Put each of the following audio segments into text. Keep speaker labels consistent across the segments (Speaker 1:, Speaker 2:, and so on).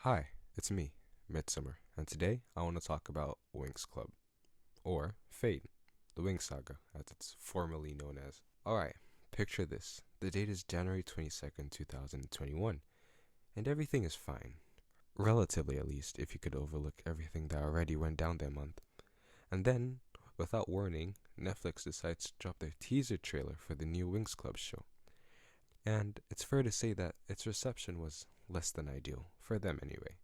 Speaker 1: Hi, it's me, Midsummer, and today I want to talk about Winx Club, or Fate, the Winx Saga, as it's formerly known as. Alright, picture this. The date is January 22nd, 2021, and everything is fine. Relatively, at least, if you could overlook everything that already went down that month. And then, without warning, Netflix decides to drop their teaser trailer for the new Winx Club show. And it's fair to say that its reception was less than ideal, for them anyway.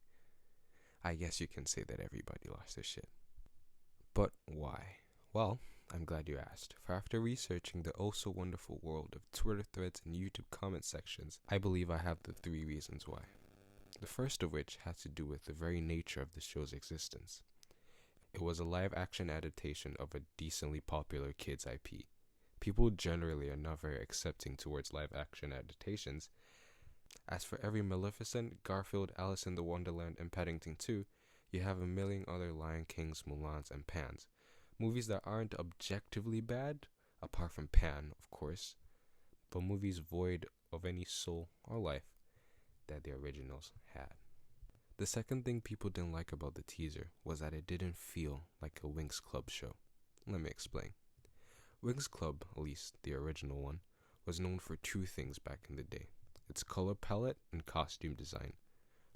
Speaker 1: I guess you can say that everybody lost their shit. But why? Well, I'm glad you asked, for after researching the oh so wonderful world of Twitter threads and YouTube comment sections, I believe I have the three reasons why. The first of which has to do with the very nature of the show's existence. It was a live action adaptation of a decently popular kids' IP. People generally are not very accepting towards live action adaptations. As for every Maleficent, Garfield, Alice in the Wonderland, and Paddington 2, you have a million other Lion Kings, Mulans, and Pans. Movies that aren't objectively bad, apart from Pan, of course, but movies void of any soul or life that the originals had. The second thing people didn't like about the teaser was that it didn't feel like a Winx Club show. Let me explain. Winx Club, at least the original one, was known for two things back in the day: its color palette and costume design,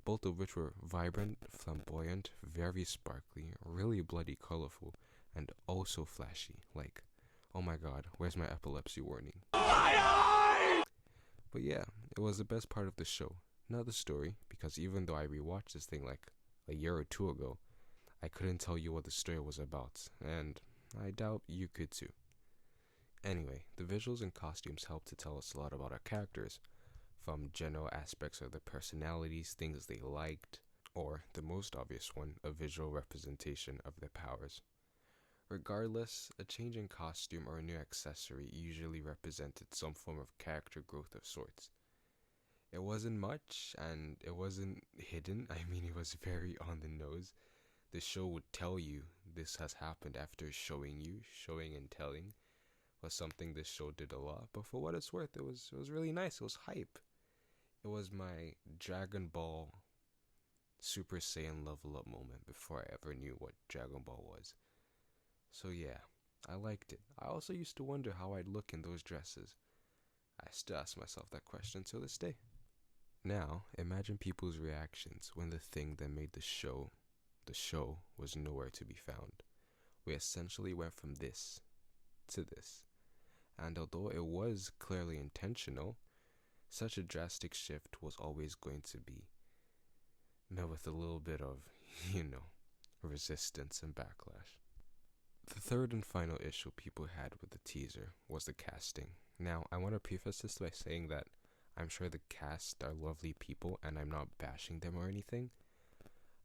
Speaker 1: both of which were vibrant, flamboyant, very sparkly, really bloody colorful, and oh so flashy, like, oh my god, where's my epilepsy warning? But yeah, it was the best part of the show, not the story, because even though I rewatched this thing like a year or two ago, I couldn't tell you what the story was about, and I doubt you could too. Anyway, the visuals and costumes helped to tell us a lot about our characters, from general aspects of their personalities, things they liked, or, the most obvious one, a visual representation of their powers. Regardless, a change in costume or a new accessory usually represented some form of character growth of sorts. It wasn't much, and it wasn't hidden. I mean, it was very on the nose. The show would tell you this has happened after showing you. Showing and telling was something this show did a lot, but for what it's worth, it was really nice. It was hype. It was my Dragon Ball Super Saiyan level up moment before I ever knew what Dragon Ball was. So yeah, I liked it. I also used to wonder how I'd look in those dresses. I still ask myself that question till this day. Now, imagine people's reactions when the thing that made the show was nowhere to be found. We essentially went from this to this. And although it was clearly intentional, such a drastic shift was always going to be met with a little bit of, you know, resistance and backlash. The third and final issue people had with the teaser was the casting. Now, I want to preface this by saying that I'm sure the cast are lovely people and I'm not bashing them or anything,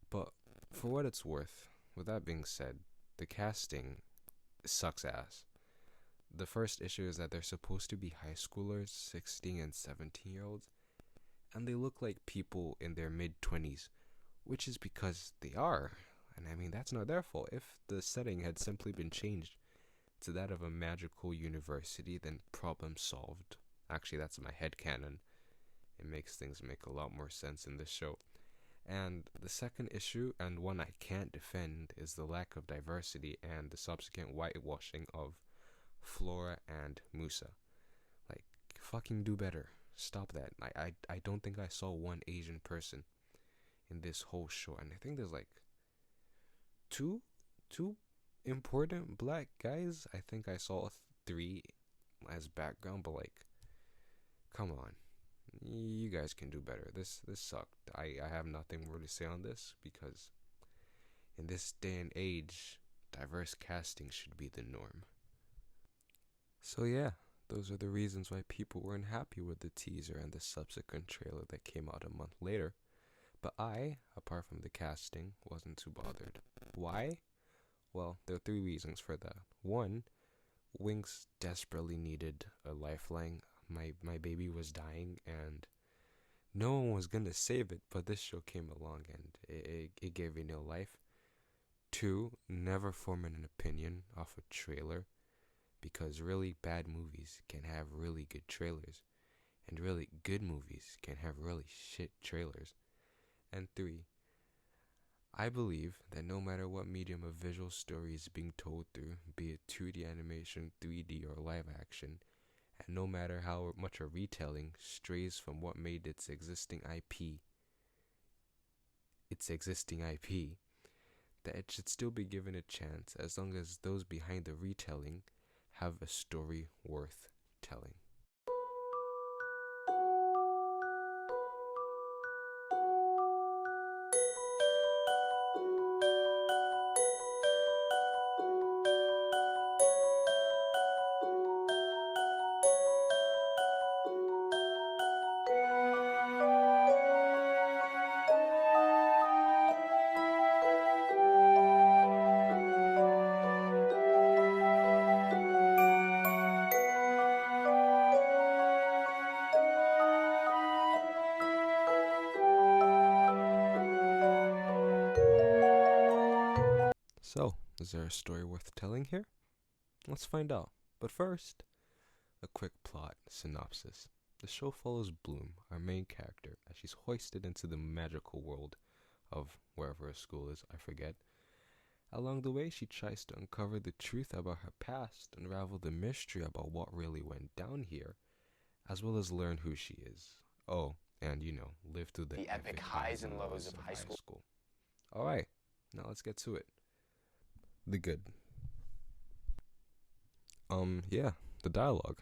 Speaker 1: but for what it's worth, with that being said, the casting sucks ass. The first issue is that they're supposed to be high schoolers, 16 and 17-year-olds, and they look like people in their mid-20s, which is because they are. And I mean, that's not their fault. If the setting had simply been changed to that of a magical university, then problem solved. Actually, that's my headcanon. It makes things make a lot more sense in this show. And the second issue, and one I can't defend, is the lack of diversity and the subsequent whitewashing of Flora and Musa. Like, fucking do better. Stop that. I don't think I saw one Asian person in this whole show. And I think there's like two important black guys. I think I saw three as background, but like, come on. You guys can do better. This sucked. I have nothing more to say on this because in this day and age, diverse casting should be the norm. So yeah, those are the reasons why people weren't happy with the teaser and the subsequent trailer that came out a month later. But I, apart from the casting, wasn't too bothered. Why? Well, there are three reasons for that. One, Winx desperately needed a lifeline. My baby was dying and no one was gonna save it, but this show came along and it gave me new life. Two, never form an opinion off a trailer, because really bad movies can have really good trailers, and really good movies can have really shit trailers. And 3, I believe that no matter what medium a visual story is being told through, be it 2D animation, 3D, or live action, and no matter how much a retelling strays from what made its existing IP, that it should still be given a chance as long as those behind the retelling have a story worth telling. So, is there a story worth telling here? Let's find out. But first, a quick plot synopsis. The show follows Bloom, our main character, as she's hoisted into the magical world of wherever her school is, I forget. Along the way, she tries to uncover the truth about her past, unravel the mystery about what really went down here, as well as learn who she is. Oh, and live through the epic highs and lows of high school. Alright, now let's get to it. The good. Yeah, the dialogue.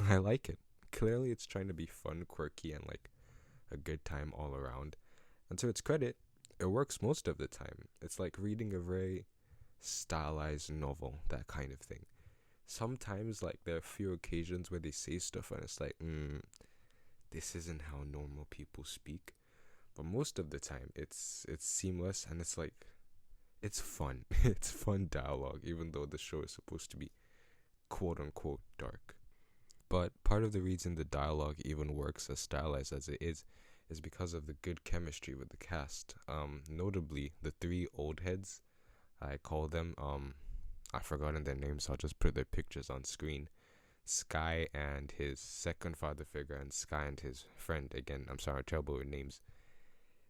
Speaker 1: I like it. Clearly, it's trying to be fun, quirky, and like a good time all around. And to its credit, it works most of the time. It's like reading a very stylized novel, that kind of thing. Sometimes, like, there are a few occasions where they say stuff and it's like, this isn't how normal people speak. But most of the time, it's seamless and it's like, it's fun. It's fun dialogue, even though the show is supposed to be quote unquote dark. But part of the reason the dialogue even works as stylized as it is because of the good chemistry with the cast. Notably, the 3 old heads, I call them, I've forgotten their names, so I'll just put their pictures on screen. Sky and his second father figure, and Sky and his friend. Again, I'm sorry, I'm terrible with names.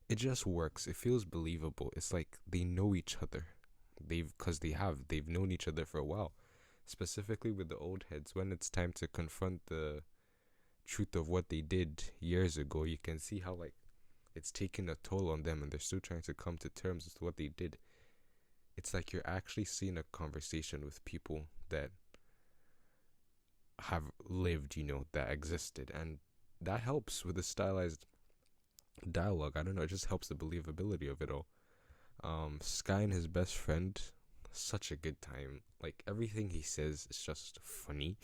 Speaker 1: It just works. It feels believable. It's like they know each other. They've known each other for a while. Specifically with the old heads, when it's time to confront the truth of what they did years ago, you can see how like it's taken a toll on them and they're still trying to come to terms with what they did. It's like you're actually seeing a conversation with people that have lived, that existed, and that helps with the stylized dialogue. I don't know, it just helps the believability of it all. Sky and his best friend, such a good time. Like, everything he says is just funny.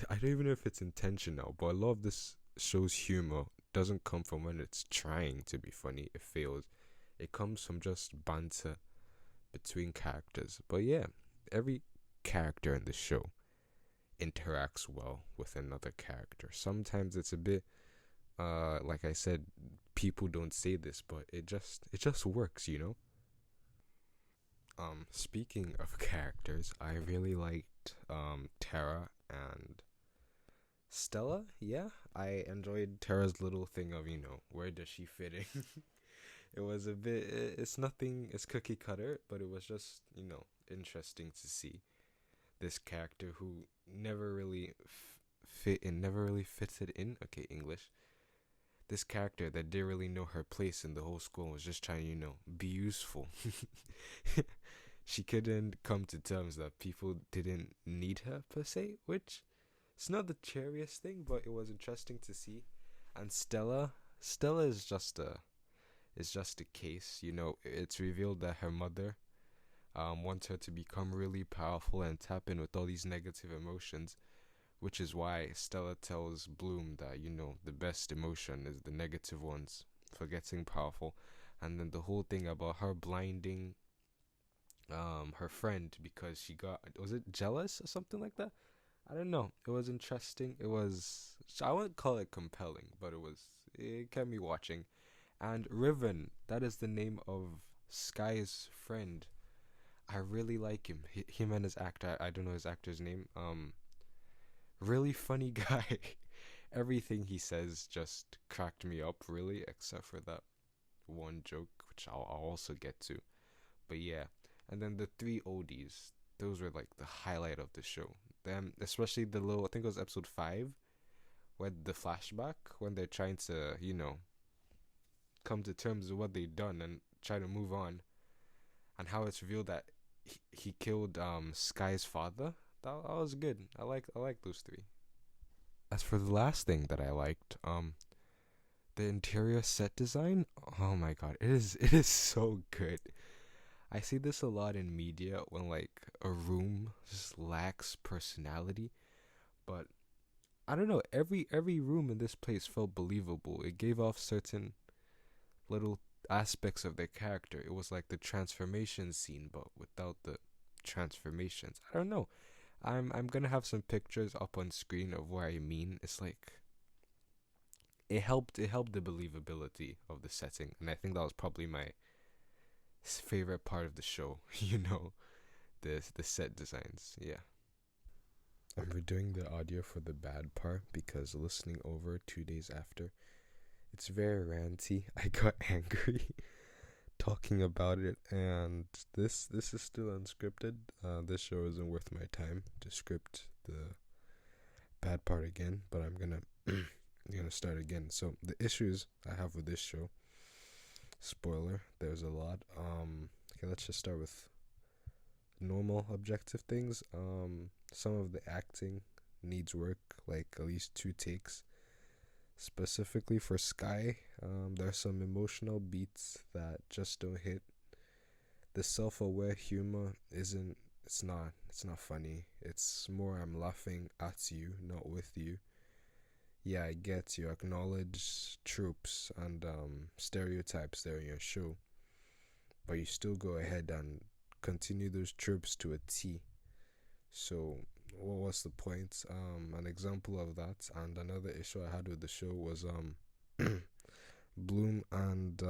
Speaker 1: I don't even know if it's intentional, but a lot of this show's humor doesn't come from when it's trying to be funny. It fails. It comes from just banter between characters. But yeah, every character in the show interacts well with another character. Sometimes it's a bit, like I said, people don't say this, but it just works, Speaking of characters, I really liked Tara and Stella. Yeah, I enjoyed Tara's little thing of, where does she fit in? It was a bit, it's nothing, it's cookie cutter, but it was just, interesting to see this character who never really never really fitted in. Okay, English. This character that didn't really know her place in the whole school was just trying to, be useful. She couldn't come to terms that people didn't need her per se, which it's not the cheeriest thing, but it was interesting to see. And Stella is just a case. It's revealed that her mother wants her to become really powerful and tap in with all these negative emotions, which is why Stella tells Bloom that, the best emotion is the negative ones for getting powerful. And then the whole thing about her blinding her friend because she was it jealous or something like that? I don't know. It was interesting. I wouldn't call it compelling, but it kept me watching. And Riven, that is the name of Sky's friend. I really like him. Him and his actor, I don't know his actor's name. Really funny guy. Everything he says just cracked me up, really, except for that one joke, which I'll also get to. But yeah, and then the three ODs, those were like the highlight of the show. Them, especially the little, I think it was episode 5, where the flashback, when they're trying to, come to terms with what they've done and try to move on, and how it's revealed that he killed Sky's father. That was good. I like those three. As for the last thing that I liked, the interior set design. Oh my god, it is so good. I see this a lot in media when like a room just lacks personality, but I don't know, every room in this place felt believable. It gave off certain little aspects of their character. It was like the transformation scene but without the transformations. I don't know. I'm gonna have some pictures up on screen of what I mean. It's like it helped the believability of the setting, and I think that was probably my favorite part of the show. The set designs. Yeah. I'm redoing the audio for the bad part because listening over 2 days after, it's very ranty. I got angry talking about it, and this is still unscripted. This show isn't worth my time to script the bad part again, but I'm gonna start again. So the issues I have with this show, spoiler, there's a lot. Okay, let's just start with normal objective things. Some of the acting needs work, like at least 2 takes. Specifically for Sky, there's some emotional beats that just don't hit. The self-aware humor isn't. It's not funny. It's more I'm laughing at you, not with you. Yeah, I get you acknowledge tropes and stereotypes there in your show, but you still go ahead and continue those tropes to a T. So what was the point? An example of that, and another issue I had with the show was Bloom and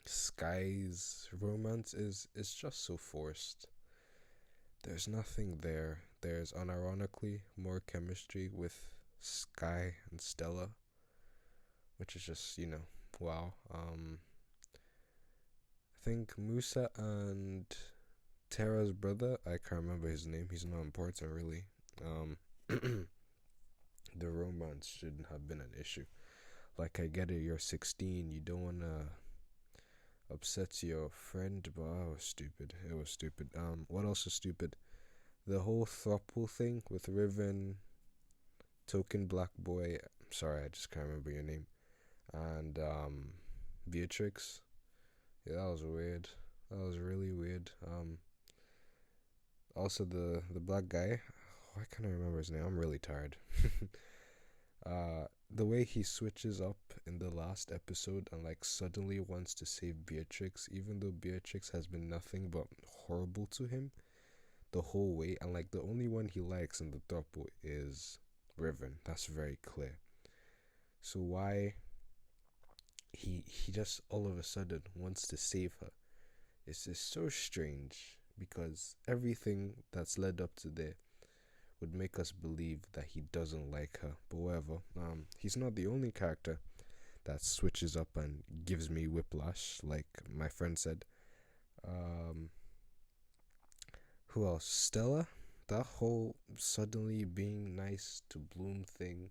Speaker 1: Sky's romance is just so forced. There's nothing there. There's unironically more chemistry with Sky and Stella, which is just wow. I think Musa and Tara's brother, I can't remember his name. He's not important really. Um, the romance shouldn't have been an issue. Like I get it, you're 16, you don't wanna upset your friend, but I was stupid. It was stupid. What else is stupid? The whole throuple thing with Riven, Token Black Boy. Sorry, I just can't remember your name. And Beatrix. Yeah, that was weird. That was really weird. Also the black guy. Why can't I remember his name? I'm really tired. The way he switches up in the last episode and like suddenly wants to save Beatrix, even though Beatrix has been nothing but horrible to him the whole way, and like the only one he likes in the throuple is Riven. That's very clear. So why he just all of a sudden wants to save her? It's just so strange because everything that's led up to there would make us believe that he doesn't like her. But whatever. He's not the only character that switches up and gives me whiplash, like my friend said. Who else? Stella. That whole suddenly being nice to Bloom thing.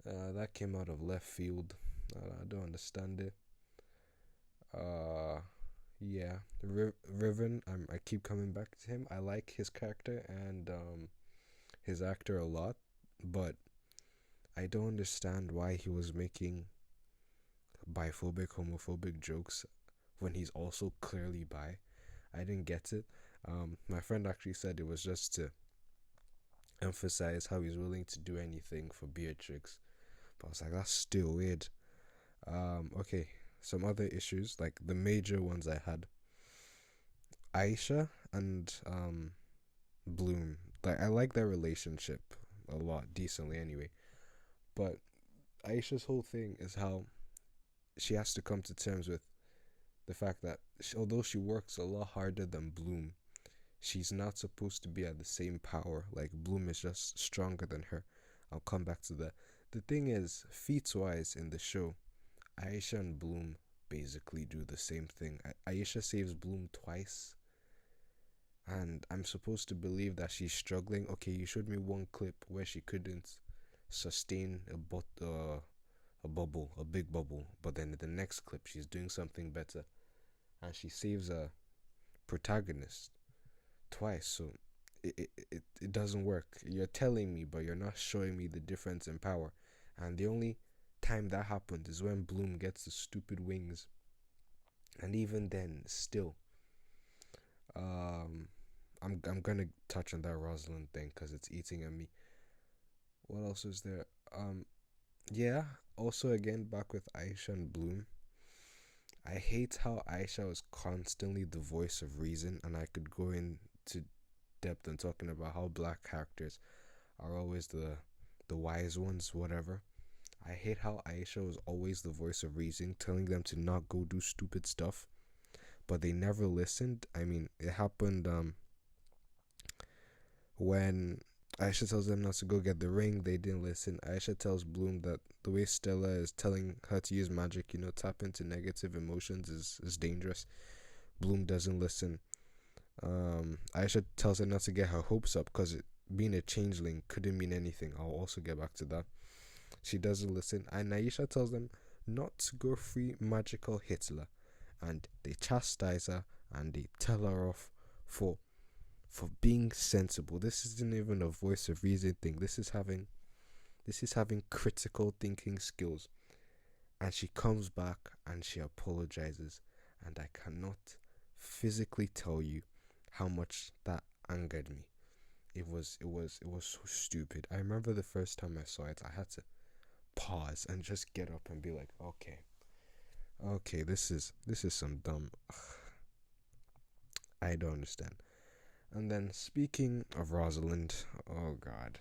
Speaker 1: That came out of left field. I don't understand it. Yeah, Riven. I keep coming back to him. I like his character and his actor a lot, but I don't understand why he was making biphobic, homophobic jokes when he's also clearly bi. I didn't get it. My friend actually said it was just to emphasize how he's willing to do anything for Beatrix, but I was like, that's still weird. Okay, some other issues, like the major ones I had. Aisha and Bloom. Like I like their relationship a lot, decently anyway. But Aisha's whole thing is how she has to come to terms with the fact that although she works a lot harder than Bloom, she's not supposed to be at the same power. Like Bloom is just stronger than her, I'll come back to that. The thing is, feats wise in the show, Aisha and Bloom basically do the same thing. Aisha saves Bloom twice, and I'm supposed to believe that she's struggling. Okay, you showed me one clip where she couldn't sustain a bubble, a big bubble, but then in the next clip she's doing something better, and she saves a protagonist twice. So it doesn't work. You're telling me, but you're not showing me the difference in power. And the only time that happens is when Bloom gets the stupid wings. And even then, still, um, I'm gonna touch on that Rosalind thing because it's eating at me. What else is there? Yeah. Also, again, back with Aisha and Bloom. I hate how Aisha was constantly the voice of reason, and I could go into depth and talking about how black characters are always the wise ones, whatever. I hate how Aisha was always the voice of reason, telling them to not go do stupid stuff, but they never listened. I mean, it happened when Aisha tells them not to go get the ring, they didn't listen. Aisha tells Bloom that the way Stella is telling her to use magic, tap into negative emotions is dangerous. Bloom doesn't listen. Aisha tells her not to get her hopes up because being a changeling couldn't mean anything. I'll also get back to that. She doesn't listen, and Aisha tells them not to go free magical Hitler, and they chastise her and they tell her off for being sensible. This isn't even a voice of reason thing. This is having critical thinking skills. And she comes back and she apologizes, and I cannot physically tell you how much that angered me. It was so stupid. I remember the first time I saw it, I had to pause and just get up and be like, okay, this is some dumb. I don't understand. And then speaking of Rosalind, oh god,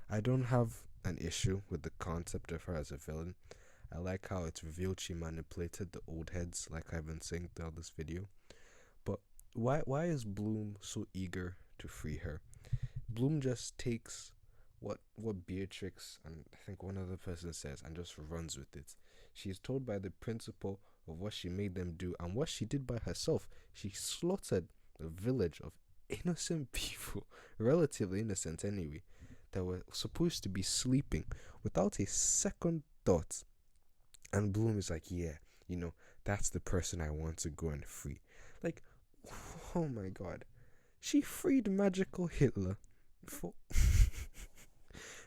Speaker 1: I don't have an issue with the concept of her as a villain. I like how it's revealed she manipulated the old heads, like I've been saying throughout this video. But why is Bloom so eager to free her? Bloom just takes what Beatrix and I think one other person says and just runs with it. She is told by the principal of what she made them do and what she did by herself. She slaughtered a village of innocent people, relatively innocent anyway, that were supposed to be sleeping without a second thought. And Bloom is like, yeah, that's the person I want to go and free. Like, oh my god. She freed magical Hitler for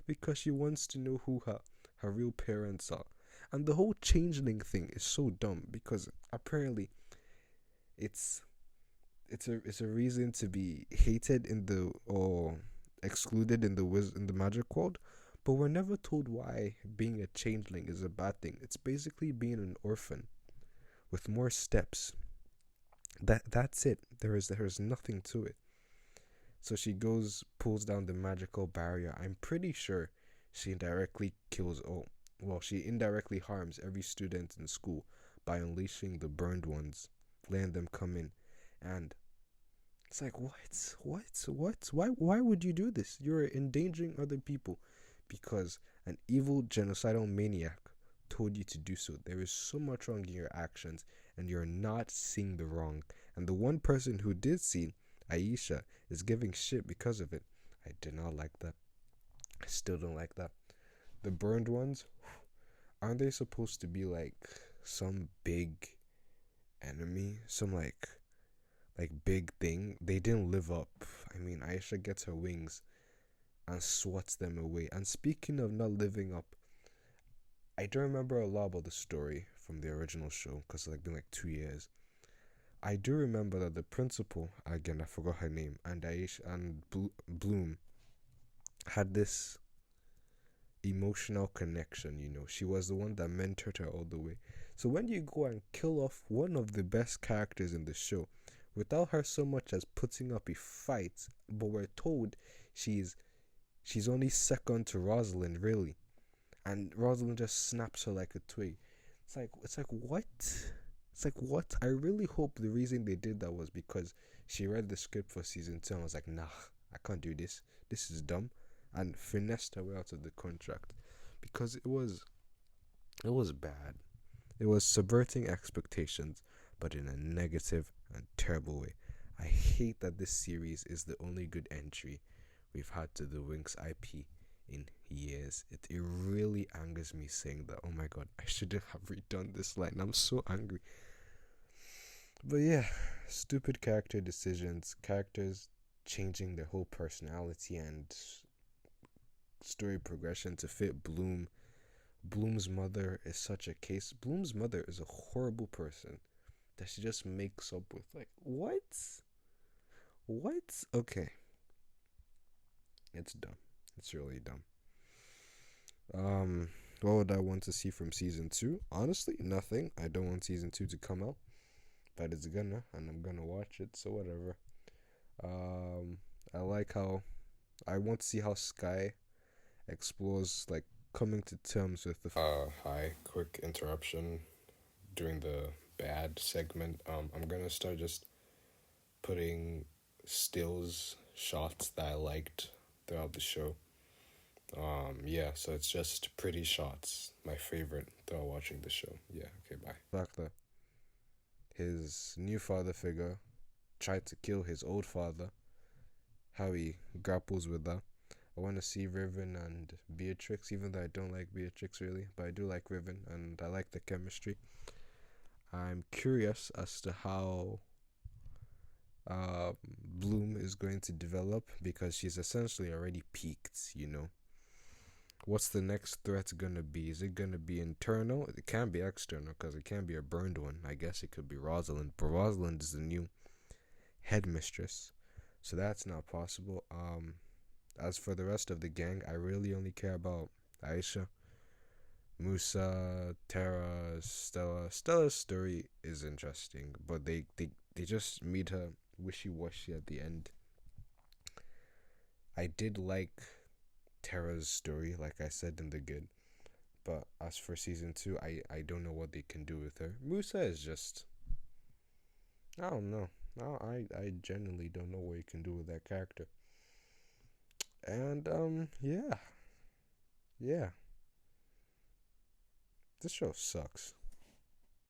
Speaker 1: because she wants to know who her real parents are. And the whole changeling thing is so dumb because apparently it's a reason to be hated or excluded in the magic world, but we're never told why being a changeling is a bad thing. It's basically being an orphan with more steps. That's it. There is nothing to it. So she pulls down the magical barrier. I'm pretty sure she indirectly she indirectly harms every student in school by unleashing the burned ones, letting them come in. And it's like, what? Why would you do this? You're endangering other people because an evil genocidal maniac told you to do so. There is so much wrong in your actions, and you're not seeing the wrong. And the one person who did see, Aisha, is giving shit because of it. I did not like that. I still don't like that. The burned ones, aren't they supposed to be like some big enemy? Some like big thing? They didn't live up. I mean, Aisha gets her wings and swats them away. And speaking of not living up, I don't remember a lot about the story from the original show because it's been 2 years. I do remember that the principal, again I forgot her name, and Aisha and Bloom had this emotional connection. She was the one that mentored her all the way. So when you go and kill off one of the best characters in the show without her so much as putting up a fight, but we're told she's only second to Rosalind, really, and Rosalind just snaps her like a twig. It's like what? It's like, what? I really hope the reason they did that was because she read the script for season 2 and was like, nah, I can't do this. This is dumb. and finessed her way out of the contract because it was bad. It was subverting expectations, but in a negative and terrible way. I hate that this series is the only good entry we've had to the Winx IP in years. It really angers me saying that. Oh my god, I shouldn't have redone this line. I'm so angry. But yeah, stupid character decisions, characters changing their whole personality and story progression to fit Bloom. Bloom's mother is such a case. Bloom's mother is a horrible person that she just makes up with. Like, what? What? Okay. It's dumb. It's really dumb. What would I want to see from season two? Honestly, nothing. I don't want season two to come out, but it's gonna, and I'm gonna watch it. So whatever. Um, I like how I want to see how Sky explores like coming to terms with the. Hi, quick interruption during the bad segment. I'm gonna start just putting stills shots that I liked throughout the show. Yeah, so it's just pretty shots. My favorite throughout watching the show. Yeah, okay, bye. Fact that his new father figure tried to kill his old father, how he grapples with that. I want to see Riven and Beatrix, even though I don't like Beatrix really, but I do like Riven and I like the chemistry. I'm curious as to how Bloom is going to develop because she's essentially already peaked, you know. What's the next threat gonna be? Is it gonna be internal? It can be external because it can be a burned one. I guess it could be Rosalind, but Rosalind is the new headmistress, so that's not possible. As for the rest of the gang, I really only care about Aisha, Musa, Tara, Stella. Stella's story is interesting, but they just made her wishy-washy at the end. I did like Tara's story, like I said in the good, but as for season two, I don't know what they can do with her. Musa is just, I don't know. I genuinely don't know what you can do with that character. And yeah, this show sucks.